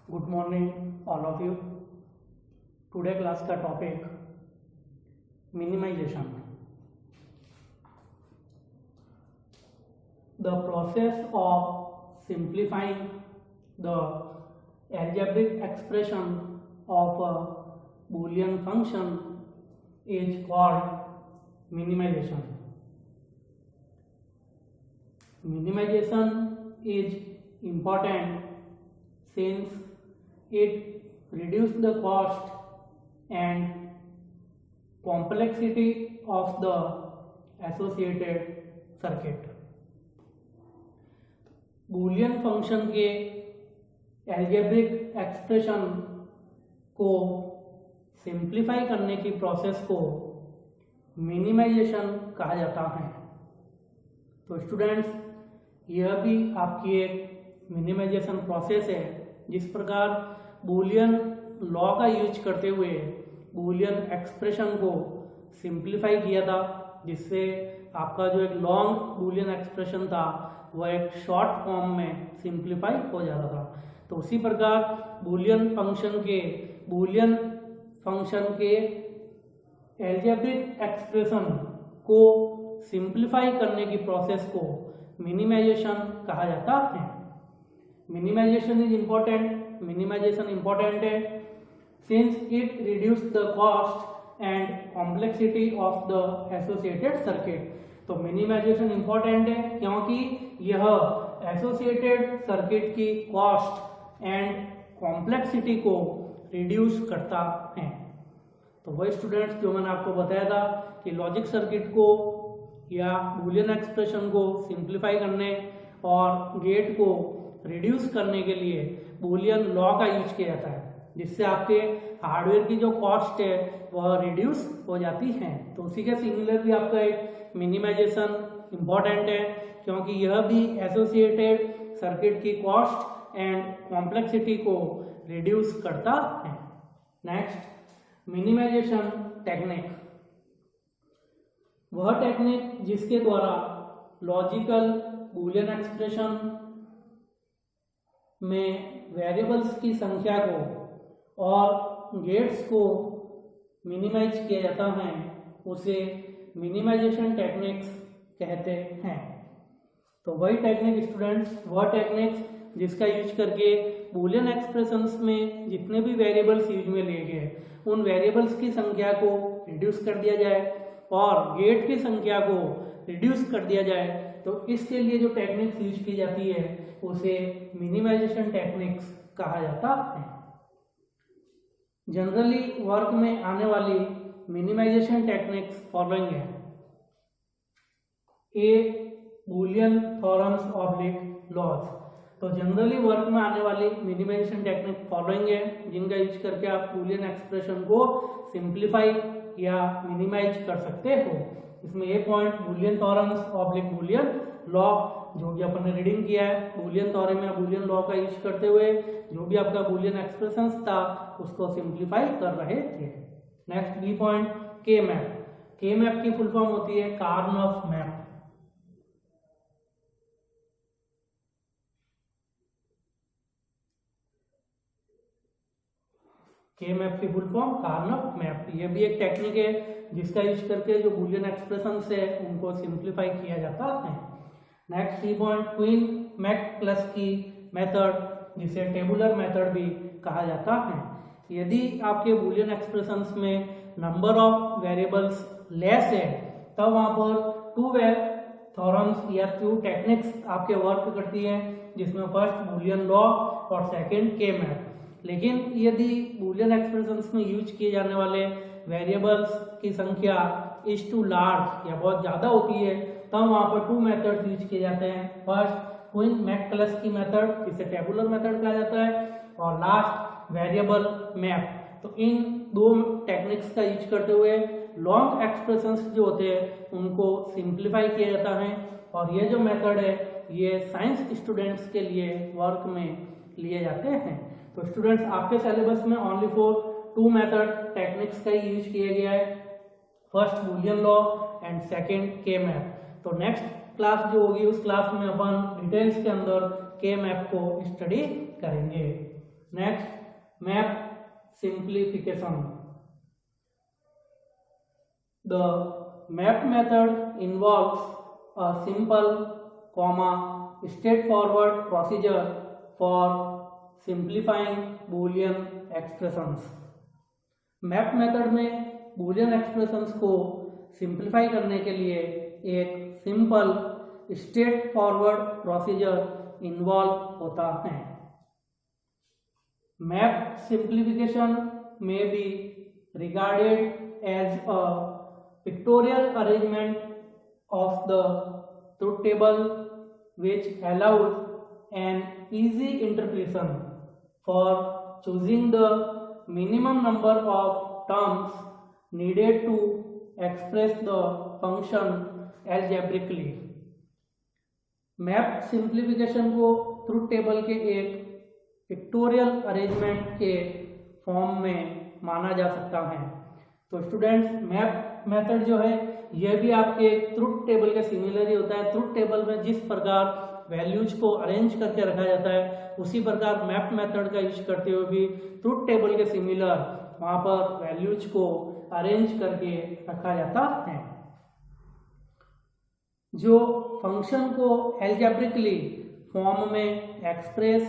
Good morning all of you. Today class का topic minimisation. The process of simplifying the algebraic expression of a Boolean function is called minimization. Minimization is important since it reduces the cost and complexity of the associated circuit. Boolean function के algebraic expression को simplify करने की process को minimisation कहा जाता है। तो students, यह भी आपकी एक मिनिमाइजेशन प्रोसेस है। जिस प्रकार बूलियन लॉ का यूज करते हुए बूलियन एक्सप्रेशन को सिंप्लीफाई किया था, जिससे आपका जो एक लॉन्ग बूलियन एक्सप्रेशन था वह एक शॉर्ट फॉर्म में सिंप्लीफाई हो जाता था। तो उसी प्रकार बूलियन फंक्शन के एल्जेब्रिक एक्सप्रेशन को सिंप्लीफाई करने की प्रोसेस को मिनिमाइजेशन कहा जाता है। मिनिमाइजेशन इंपॉर्टेंट है since it reduce the cost and complexity of the associated circuit. तो मिनिमाइजेशन इंपॉर्टेंट है क्योंकि यह एसोसिएटेड सर्किट की कॉस्ट एंड कॉम्प्लेक्सिटी को रिड्यूस करता है। तो वही स्टूडेंट्स जो मैंने आपको बताया था कि लॉजिक सर्किट को या बूलियन एक्सप्रेशन को सिंप्लीफाई करने और गेट को रिड्यूस करने के लिए बूलियन लॉ का यूज किया जाता है, जिससे आपके हार्डवेयर की जो कॉस्ट है वह रिड्यूस हो जाती है। तो उसी के सिमिलरली आपका एक मिनिमाइजेशन इंपॉर्टेंट है क्योंकि यह भी एसोसिएटेड सर्किट की कॉस्ट एंड कॉम्प्लेक्सिटी को रिड्यूस करता है। नेक्स्ट, मिनिमाइजेशन टेक्निक, वह टेक्निक जिसके द्वारा लॉजिकल बूलियन एक्सप्रेशन में वेरिएबल्स की संख्या को और गेट्स को मिनिमाइज किया जाता है, उसे मिनिमाइजेशन टेक्निक्स कहते हैं। तो वही टेक्निक स्टूडेंट्स, वह टेक्निक्स जिसका यूज करके बूलियन एक्सप्रेशंस में जितने भी वेरिएबल्स यूज में लिए गए उन वेरिएबल्स की संख्या को रिड्यूस कर दिया जाए और गेट की संख्या को रिड्यूस कर दिया जाए। तो इसके लिए जो टेक्निक्स यूज की जाती है उसे मिनिमाइजेशन टेक्निक्स कहा जाता है। जनरली वर्क में आने वाली मिनिमाइजेशन टेक्निक्स फॉलोइंग है। ए, बूलियन थ्योरम्स ऑब्लिक लॉज। तो जनरली वर्क में आने वाली मिनिमाइजेशन टेक्निक फॉलोइंग है, जिनका यूज करके आप बूलियन एक्सप्रेशन को सिंप्लीफाई या मिनिमाइज कर सकते हो। इसमें ये point Boolean theorems oblique Boolean law, जो भी अपन ने रीडिंग किया है, बूलियन थ्योरम या बूलियन लॉ का यूज करते हुए जो भी आपका बूलियन एक्सप्रेशन था उसको सिंप्लीफाई कर रहे थे। नेक्स्ट बी पॉइंट, के मैप। के मैप की फुल फॉर्म होती है कार्नफ मैप। के मैप की फुल फॉर्म कार्नफ मैप। यह भी एक टेक्निक है जिसका यूज करके जो बूलियन एक्सप्रेशंस है उनको सिंप्लीफाई किया जाता है। Next C point, Quine McCluskey method, जिसे टेबुलर मेथड भी कहा जाता है। यदि आपके बूलियन एक्सप्रेशंस में नंबर ऑफ वेरिएबल्स लेस है तब वहां पर टू थ्योरम्स या टू टेक्निक्स आपके वर्क करती हैं, जिसमें फर्स्ट बूलियन लॉ और सेकंड के मैप। लेकिन यदि बूलियन एक्सप्रेशंस में यूज किए जाने वाले वेरिएबल्स की संख्या इज टू लार्ज या बहुत ज्यादा होती है तब वहां पर टू मेथड्स यूज किए जाते हैं। फर्स्ट क्वीन मैकक्लस्की मेथड, जिसे टेबुलर मेथड कहा जाता है, और लास्ट वेरिएबल मैप। तो इन दो टेक्निक्स का यूज करते हुए लॉन्ग एक्सप्रेशंस जो होते हैं उनको सिंप्लीफाई किया जाता है। और ये जो मेथड है ये साइंस स्टूडेंट्स के लिए वर्क में लिए जाते हैं। तो स्टूडेंट्स, आपके सिलेबस में only for two method techniques का यूज किया गया है, first Boolean law and second K map. तो नेक्स्ट क्लास जो होगी उस क्लास में अपन डिटेल्स के अंदर के मैप को स्टडी करेंगे। Next map simplification. The map method involves a simple, straightforward procedure for simplifying Boolean expressions. Map method में Boolean expressions को सिंप्लीफाई करने के लिए एक simple straightforward procedure involve होता है। मैप सिंप्लीफिकेशन में be regarded as a pictorial arrangement of the truth table which allows an easy interpretation for choosing the minimum number of terms needed to express the function algebraically. Map simplification को truth table के एक pictorial arrangement के form में माना जा सकता है। तो स्टूडेंट्स मैप मेथड जो है यह भी आपके ट्रुथ टेबल के सिमिलर ही होता है। ट्रुथ टेबल में जिस प्रकार वैल्यूज को अरेंज करके रखा जाता है उसी प्रकार मैप मेथड का यूज करते हुए भी ट्रुथ टेबल के सिमिलर वहां पर वैल्यूज को अरेंज करके रखा जाता है। जो फंक्शन को एल्जेब्रिकली फॉर्म में एक्सप्रेस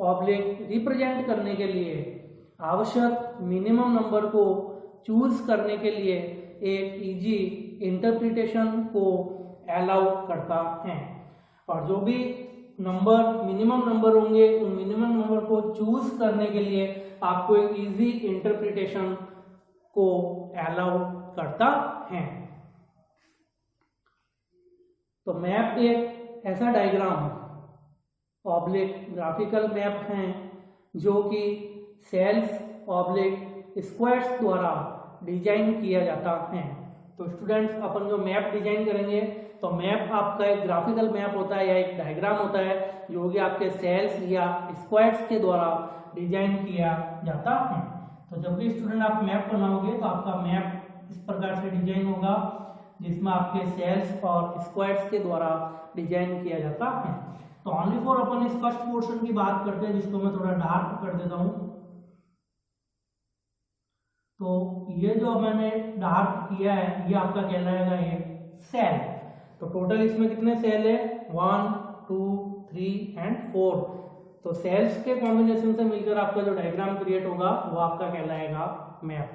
ऑब्लिक रिप्रेजेंट करने के लिए आवश्यक मिनिमम नंबर को चूज करने के लिए एक इजी इंटरप्रिटेशन को अलाउ करता है। और जो भी नंबर मिनिमम नंबर होंगे उन मिनिमम नंबर को चूज करने के लिए आपको एक इजी इंटरप्रिटेशन को अलाउ करता है। तो मैप एक ऐसा डायग्राम ऑब्लिक ग्राफिकल मैप है जो कि सेल्स ऑब्लिक स्क्वायर्स द्वारा डिजाइन किया जाता है। तो स्टूडेंट्स अपन जो मैप डिजाइन करेंगे तो मैप आपका एक ग्राफिकल मैप होता है या एक डायग्राम होता है जो कि आपके सेल्स या स्क्वायर्स के द्वारा डिजाइन किया जाता है। तो जब भी स्टूडेंट आप मैप बनाओगे तो आपका मैप इस प्रकार से डिजाइन होगा जिसमें आपके सेल्स और स्क्वायर्स के द्वारा डिजाइन किया जाता है। तो ओनली फॉर अपन इस फर्स्ट पोर्शन की बात करते हैं जिसको मैं थोड़ा डार्क कर देता हूं। तो ये जो मैंने डार्क किया है ये आपका कहलाएगा एक सेल। तो टोटल इसमें कितने सेल है 1 2 3 एंड 4। तो सेल्स के कॉम्बिनेशन से मिलकर आपका जो डायग्राम क्रिएट होगा वो आपका कहलाएगा मैप,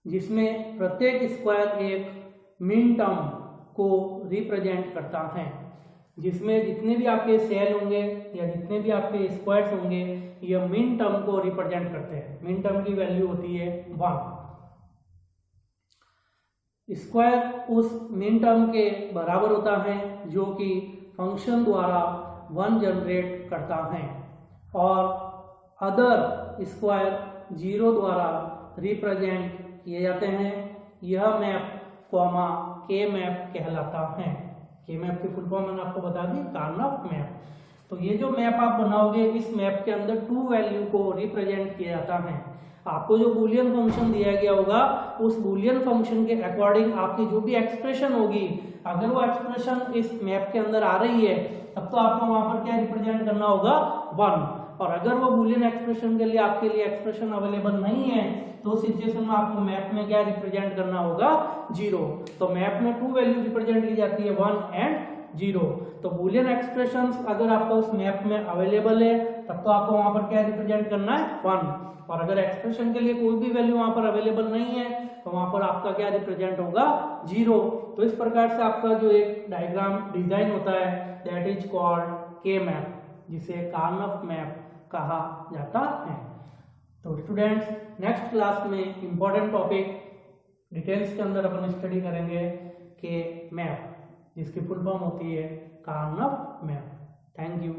जिसमें प्रत्येक स्क्वायर एक मिन टर्म को रिप्रेजेंट करता है, जिसमें जितने भी आपके सेल होंगे या जितने भी आपके स्क्वायर्स होंगे ये मिन टर्म को रिप्रेजेंट करते हैं। मिन टर्म की वैल्यू होती है 1। स्क्वायर उस मिन टर्म के बराबर होता है जो कि फंक्शन द्वारा 1 जनरेट करता है और अदर स्क्वायर 0 द्वारा रिप्रेजेंट किए जाते हैं। यह मैप कॉमा के मैप कहलाता है। के मैप की फुल फॉर्म मैंने आपको बता दी कार्नफ मैप। तो ये जो मैप आप बनाओगे इस मैप के अंदर 2 वैल्यू को रिप्रेजेंट किया जाता है। आपको जो बूलियन फंक्शन दिया गया होगा उस बूलियन फंक्शन के अकॉर्डिंग आपकी जो भी एक्सप्रेशन होगी अगर वो एक्सप्रेशन इस मैप के अंदर आ रही है तब तो आपको वहां पर क्या रिप्रेजेंट करना होगा 1। और अगर वो बूलियन एक्सप्रेशन के लिए आपके लिए एक्सप्रेशन अवेलेबल नहीं है तो उस सिचुएशन में आपको मैप में क्या रिप्रेजेंट करना होगा 0। तो मैप में 2 वैल्यू रिप्रेजेंट की जाती है 1 एंड 0। तो बूलियन एक्सप्रेशंस अगर आपका उस मैप में अवेलेबल है तब तो आपको वहां पर क्या रिप्रेजेंट करना है 1। और अगर एक्सप्रेशन के लिए कोई भी वैल्यू वहां पर अवेलेबल नहीं है तो वहां पर आपका क्या रिप्रेजेंट होगा 0। तो इस प्रकार से आपका जो एक डायग्राम डिजाइन होता है दैट इज कॉल्ड के मैप, जिसे कार्नफ मैप कहा जाता है। तो स्टूडेंट्स नेक्स्ट क्लास में इंपॉर्टेंट टॉपिक डिटेल्स के अंदर अपन स्टडी करेंगे के मैप, जिसकी फुल फॉर्म होती है कार्नफ मैप। Thank you.